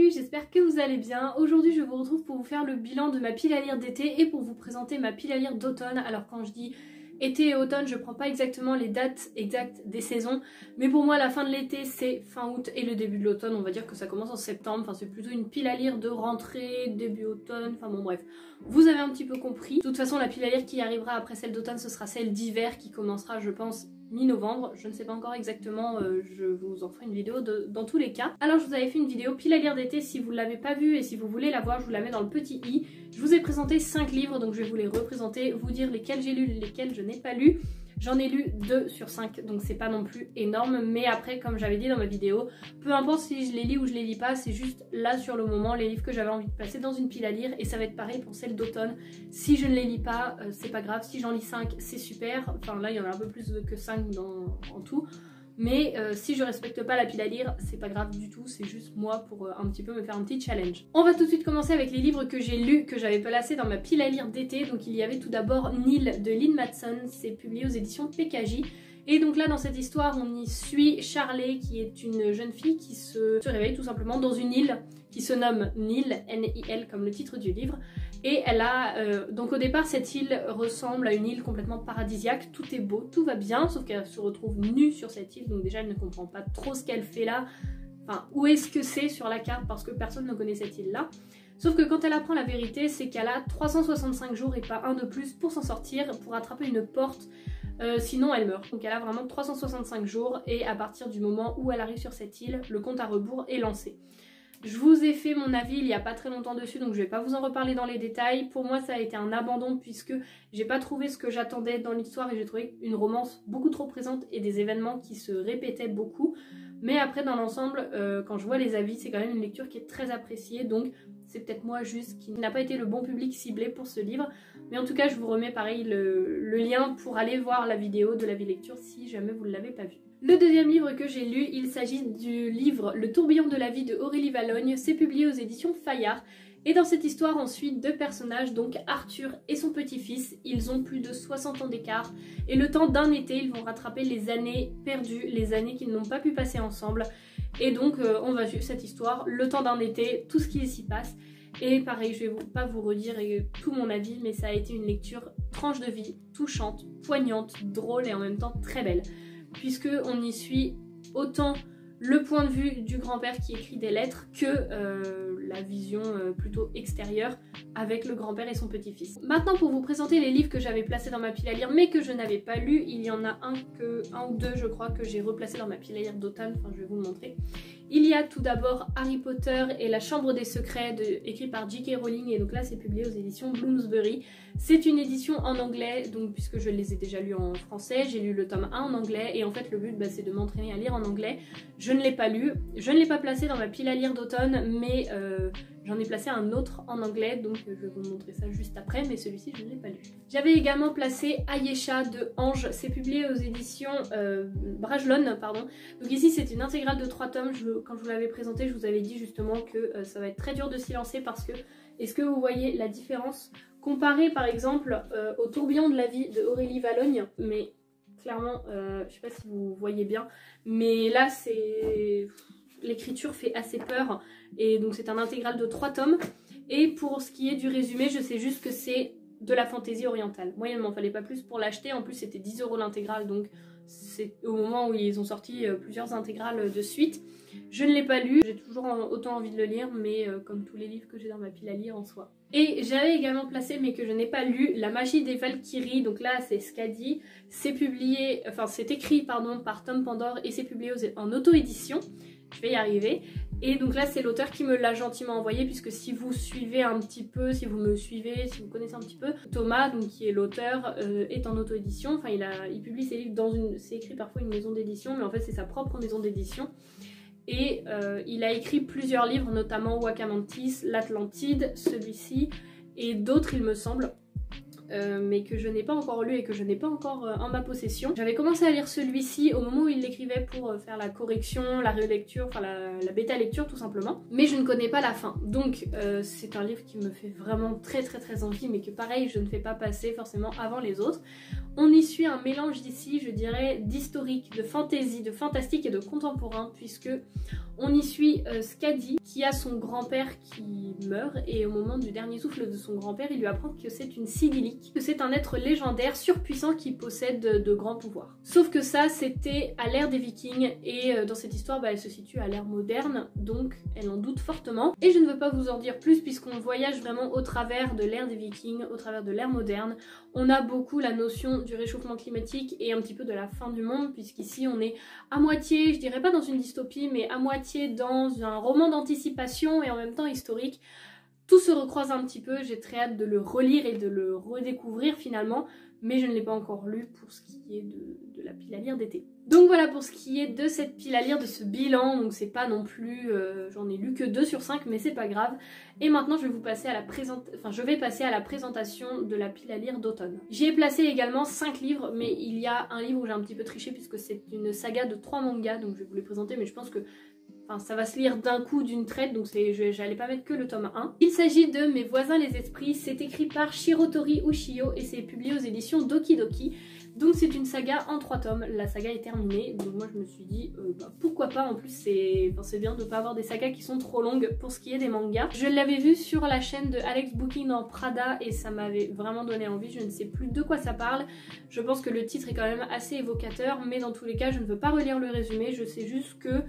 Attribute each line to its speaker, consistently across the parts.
Speaker 1: Salut, j'espère que vous allez bien. Aujourd'hui je vous retrouve pour vous faire le bilan de ma pile à lire d'été et pour vous présenter ma pile à lire d'automne. Alors quand je dis été et automne, je prends pas exactement les dates exactes des saisons, mais pour moi la fin de l'été c'est fin août et le début de l'automne, on va dire que ça commence en septembre. Enfin c'est plutôt une pile à lire de rentrée, début automne, enfin bon bref, vous avez un petit peu compris. De toute façon la pile à lire qui arrivera après celle d'automne, ce sera celle d'hiver qui commencera je pense mi-novembre, je ne sais pas encore exactement, je vous en ferai une vidéo dans tous les cas. Alors je vous avais fait une vidéo pile à lire d'été, si vous ne l'avez pas vue et si vous voulez la voir, je vous la mets dans le petit i. Je vous ai présenté 5 livres, donc je vais vous les représenter, vous dire lesquels j'ai lu, lesquels je n'ai pas lu. J'en ai lu 2 sur 5, donc c'est pas non plus énorme, mais après, comme j'avais dit dans ma vidéo, peu importe si je les lis ou je les lis pas, c'est juste là sur le moment les livres que j'avais envie de placer dans une pile à lire, et ça va être pareil pour celle d'automne. Si je ne les lis pas, c'est pas grave, si j'en lis 5, c'est super, enfin là il y en a un peu plus que 5 en tout. Mais si je respecte pas la pile à lire, c'est pas grave du tout, c'est juste moi pour un petit peu me faire un petit challenge. On va tout de suite commencer avec les livres que j'ai lus, que j'avais placés dans ma pile à lire d'été. Donc il y avait tout d'abord Nil de Lynn Matson, c'est publié aux éditions PKJ. Et donc là dans cette histoire on y suit Charlie qui est une jeune fille qui se réveille tout simplement dans une île qui se nomme Nil, N-I-L comme le titre du livre. Et elle a, donc au départ cette île ressemble à une île complètement paradisiaque, tout est beau, tout va bien, sauf qu'elle se retrouve nue sur cette île, donc déjà elle ne comprend pas trop ce qu'elle fait là, enfin où est-ce que c'est sur la carte parce que personne ne connaît cette île là. Sauf que quand elle apprend la vérité, c'est qu'elle a 365 jours et pas un de plus pour s'en sortir, pour attraper une porte, sinon elle meurt. Donc elle a vraiment 365 jours et à partir du moment où elle arrive sur cette île, le compte à rebours est lancé. Je vous ai fait mon avis il y a pas très longtemps dessus, donc je vais pas vous en reparler dans les détails. Pour moi ça a été un abandon puisque j'ai pas trouvé ce que j'attendais dans l'histoire et j'ai trouvé une romance beaucoup trop présente et des événements qui se répétaient beaucoup. Mais après dans l'ensemble, quand je vois les avis, c'est quand même une lecture qui est très appréciée, donc c'est peut-être moi juste qui n'a pas été le bon public ciblé pour ce livre. Mais en tout cas je vous remets pareil le lien pour aller voir la vidéo de l'avis lecture si jamais vous ne l'avez pas vu. Le deuxième livre que j'ai lu, il s'agit du livre Le tourbillon de la vie de Aurélie Vallogne, c'est publié aux éditions Fayard. Et dans cette histoire, on suit 2 personnages, donc Arthur et son petit-fils. Ils ont plus de 60 ans d'écart et le temps d'un été, ils vont rattraper les années perdues, les années qu'ils n'ont pas pu passer ensemble. Et donc, on va suivre cette histoire, le temps d'un été, tout ce qui s'y passe. Et pareil, je vais pas vous redire tout mon avis, mais ça a été une lecture tranche de vie, touchante, poignante, drôle et en même temps très belle. Puisque on y suit autant le point de vue du grand-père qui écrit des lettres que la vision plutôt extérieure avec le grand-père et son petit-fils. Maintenant pour vous présenter les livres que j'avais placés dans ma pile à lire mais que je n'avais pas lus, il y en a un ou deux je crois que j'ai replacé dans ma pile à lire d'automne, enfin je vais vous le montrer. Il y a tout d'abord Harry Potter et la Chambre des Secrets écrit par J.K. Rowling et donc là c'est publié aux éditions Bloomsbury. C'est une édition en anglais, donc puisque je les ai déjà lus en français, j'ai lu le tome 1 en anglais et en fait le but c'est de m'entraîner à lire en anglais. Je ne l'ai pas lu, je ne l'ai pas placé dans ma pile à lire d'automne mais j'en ai placé un autre en anglais donc je vais vous montrer ça juste après mais celui-ci je ne l'ai pas lu. J'avais également placé Ayesha de Ange, c'est publié aux éditions Brajlon, pardon. Donc ici c'est une intégrale de 3 tomes, quand je vous l'avais présenté je vous avais dit justement que ça va être très dur de s'y lancer parce que est-ce que vous voyez la différence comparée par exemple au tourbillon de la vie de Aurélie Vallogne, mais clairement je sais pas si vous voyez bien mais là c'est l'écriture fait assez peur et donc c'est un intégral de 3 tomes et pour ce qui est du résumé je sais juste que c'est de la fantaisie orientale. Moi il m'en fallait pas plus pour l'acheter, en plus c'était 10 € l'intégrale donc c'est au moment où ils ont sorti plusieurs intégrales de suite. Je ne l'ai pas lu, j'ai toujours autant envie de le lire mais comme tous les livres que j'ai dans ma pile à lire en soi. Et j'avais également placé mais que je n'ai pas lu La Magie des Valkyries, donc là c'est Skadi, c'est publié, enfin c'est écrit pardon par Tom Pandore et c'est publié en auto-édition, je vais y arriver. Et donc là c'est l'auteur qui me l'a gentiment envoyé puisque si vous suivez un petit peu, si vous me suivez, si vous connaissez un petit peu, Thomas donc qui est l'auteur est en auto-édition, enfin il publie ses livres dans c'est écrit parfois une maison d'édition mais en fait c'est sa propre maison d'édition. Et il a écrit plusieurs livres, notamment Wakamantis, l'Atlantide, celui-ci, et d'autres il me semble, mais que je n'ai pas encore lu et que je n'ai pas encore en ma possession. J'avais commencé à lire celui-ci au moment où il l'écrivait pour faire la correction, la relecture, enfin la bêta lecture tout simplement, mais je ne connais pas la fin. Donc c'est un livre qui me fait vraiment très envie, mais que pareil je ne fais pas passer forcément avant les autres. On y suit un mélange d'ici, je dirais, d'historique, de fantasy, de fantastique et de contemporain, puisque On y suit Skadi qui a son grand-père qui meurt et au moment du dernier souffle de son grand-père, il lui apprend que c'est une Sidilique, que c'est un être légendaire surpuissant qui possède de grands pouvoirs. Sauf que ça, c'était à l'ère des Vikings et dans cette histoire, elle se situe à l'ère moderne, donc elle en doute fortement. Et je ne veux pas vous en dire plus puisqu'on voyage vraiment au travers de l'ère des Vikings, au travers de l'ère moderne. On a beaucoup la notion du réchauffement climatique et un petit peu de la fin du monde, puisqu'ici on est à moitié, je dirais pas dans une dystopie, mais à moitié dans un roman d'anticipation et en même temps historique. Tout se recroise un petit peu, j'ai très hâte de le relire et de le redécouvrir finalement, mais je ne l'ai pas encore lu pour ce qui est de la pile à lire d'été. Donc voilà pour ce qui est de cette pile à lire, de ce bilan, donc c'est pas non plus, j'en ai lu que 2 sur 5 mais c'est pas grave. Et maintenant je vais vous passer à la présentation de la pile à lire d'automne. J'y ai placé également 5 livres, mais il y a un livre où j'ai un petit peu triché puisque c'est une saga de 3 mangas, donc je vais vous les présenter, mais je pense que ça va se lire d'un coup, d'une traite, donc j'allais pas mettre que le tome 1. Il s'agit de Mes voisins les esprits, c'est écrit par Shirotori Ushio et c'est publié aux éditions Doki Doki. Donc c'est une saga en 3 tomes, la saga est terminée, donc moi je me suis dit pourquoi pas, en plus c'est bien de pas avoir des sagas qui sont trop longues pour ce qui est des mangas. Je l'avais vu sur la chaîne de Alex Booking dans Prada et ça m'avait vraiment donné envie, je ne sais plus de quoi ça parle, je pense que le titre est quand même assez évocateur, mais dans tous les cas je ne veux pas relire le résumé, je sais juste que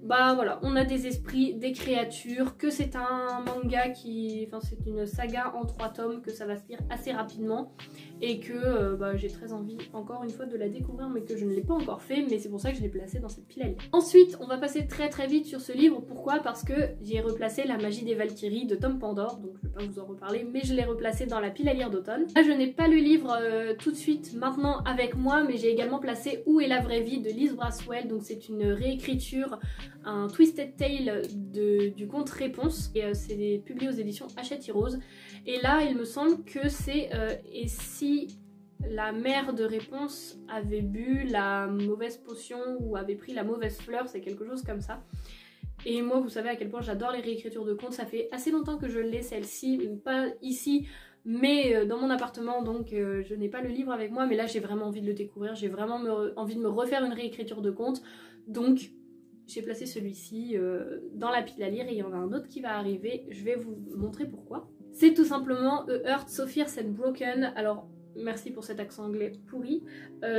Speaker 1: voilà, on a des esprits, des créatures, que c'est un manga c'est une saga en 3 tomes, que ça va se lire assez rapidement et que j'ai très envie encore une fois de la découvrir mais que je ne l'ai pas encore fait, mais c'est pour ça que je l'ai placé dans cette pile à lire. Ensuite, on va passer très vite sur ce livre. Pourquoi? Parce que j'ai replacé La magie des Valkyries de Tom Pandore, donc je vais pas vous en reparler, mais je l'ai replacé dans la pile à lire d'automne. Là, je n'ai pas le livre tout de suite maintenant avec moi, mais j'ai également placé Où est la vraie vie de Liz Braswell, donc c'est une réécriture, un Twisted Tale du conte Réponse, et c'est publié aux éditions Hachette Heroes. Et là, il me semble que c'est et si la mère de Réponse avait bu la mauvaise potion ou avait pris la mauvaise fleur, c'est quelque chose comme ça. Et moi, vous savez à quel point j'adore les réécritures de contes, ça fait assez longtemps que je l'ai celle-ci, pas ici, mais dans mon appartement, donc je n'ai pas le livre avec moi, mais là j'ai vraiment envie de le découvrir, j'ai vraiment envie de me refaire une réécriture de conte, donc j'ai placé celui-ci dans la pile à lire et il y en a un autre qui va arriver, je vais vous montrer pourquoi. C'est tout simplement A Heart So Fierce and Broken. Alors merci pour cet accent anglais pourri.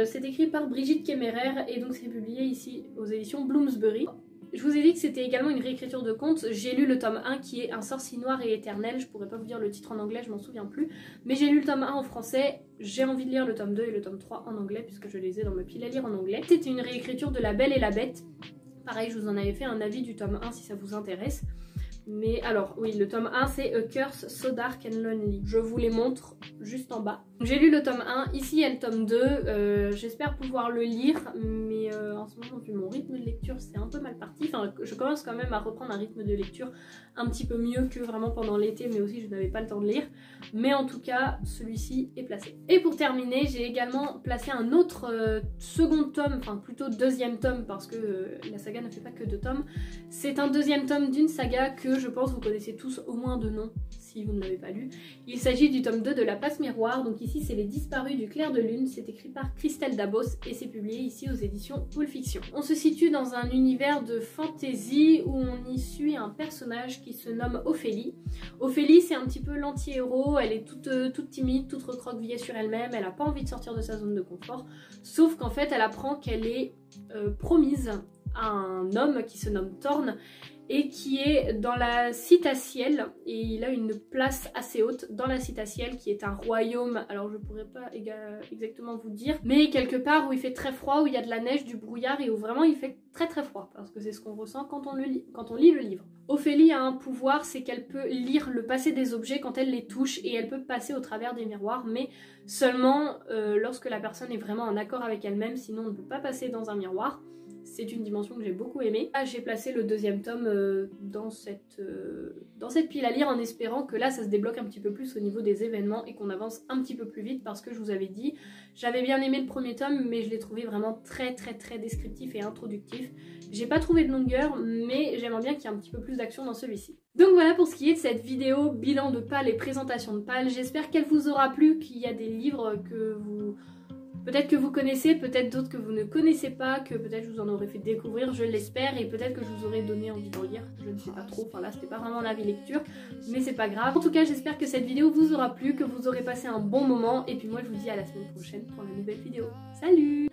Speaker 1: C'est écrit par Brigitte Kemmerer et donc c'est publié ici aux éditions Bloomsbury. Je vous ai dit que c'était également une réécriture de conte. J'ai lu le tome 1 qui est Un sorcier noir et éternel. Je pourrais pas vous dire le titre en anglais, je m'en souviens plus. Mais j'ai lu le tome 1 en français. J'ai envie de lire le tome 2 et le tome 3 en anglais puisque je les ai dans ma pile à lire en anglais. C'était une réécriture de La Belle et la Bête. Pareil, je vous en avais fait un avis du tome 1 si ça vous intéresse. Mais alors, oui, le tome 1 c'est A Curse So Dark and Lonely. Je vous les montre juste en bas. J'ai lu le tome 1, ici il y a le tome 2. J'espère pouvoir le lire, mais en ce moment, vu mon rythme de lecture, c'est un peu mal parti. Enfin, je commence quand même à reprendre un rythme de lecture un petit peu mieux que vraiment pendant l'été, mais aussi je n'avais pas le temps de lire. Mais en tout cas, celui-ci est placé. Et pour terminer, j'ai également placé un autre second tome, enfin plutôt deuxième tome, parce que la saga ne fait pas que 2 tomes. C'est un deuxième tome d'une saga que je pense vous connaissez tous au moins de nom, si vous ne l'avez pas lu. Il s'agit du tome 2 de La Passe Miroir, donc ici c'est Les Disparus du Clair de Lune, c'est écrit par Christelle Dabos et c'est publié ici aux éditions Pulp Fiction. On se situe dans un univers de fantasy où on y suit un personnage qui se nomme Ophélie. Ophélie c'est un petit peu l'anti-héros, elle est toute timide, toute recroquevillée sur elle-même, elle n'a pas envie de sortir de sa zone de confort, sauf qu'en fait elle apprend qu'elle est promise à un homme qui se nomme Thorn et qui est dans la Citaciel, et il a une place assez haute dans la Citaciel qui est un royaume, alors je pourrais pas exactement vous dire, mais quelque part où il fait très froid, où il y a de la neige, du brouillard et où vraiment il fait très froid, parce que c'est ce qu'on ressent quand on lit le livre. Ophélie a un pouvoir, c'est qu'elle peut lire le passé des objets quand elle les touche et elle peut passer au travers des miroirs, mais seulement lorsque la personne est vraiment en accord avec elle-même, sinon on ne peut pas passer dans un miroir. C'est une dimension que j'ai beaucoup aimée. Là, j'ai placé le deuxième tome dans cette pile à lire en espérant que là ça se débloque un petit peu plus au niveau des événements et qu'on avance un petit peu plus vite, parce que je vous avais dit, j'avais bien aimé le premier tome mais je l'ai trouvé vraiment très descriptif et introductif. J'ai pas trouvé de longueur mais j'aimerais bien qu'il y ait un petit peu plus d'action dans celui-ci. Donc voilà pour ce qui est de cette vidéo bilan de PAL et présentation de PAL. J'espère qu'elle vous aura plu, qu'il y a des livres que vous Peut-être que vous connaissez, peut-être d'autres que vous ne connaissez pas, que peut-être je vous en aurais fait découvrir, je l'espère, et peut-être que je vous aurais donné envie d'en lire, je ne sais pas trop, enfin là c'était pas vraiment l'avis lecture, mais c'est pas grave. En tout cas j'espère que cette vidéo vous aura plu, que vous aurez passé un bon moment, et puis moi je vous dis à la semaine prochaine pour la nouvelle vidéo. Salut!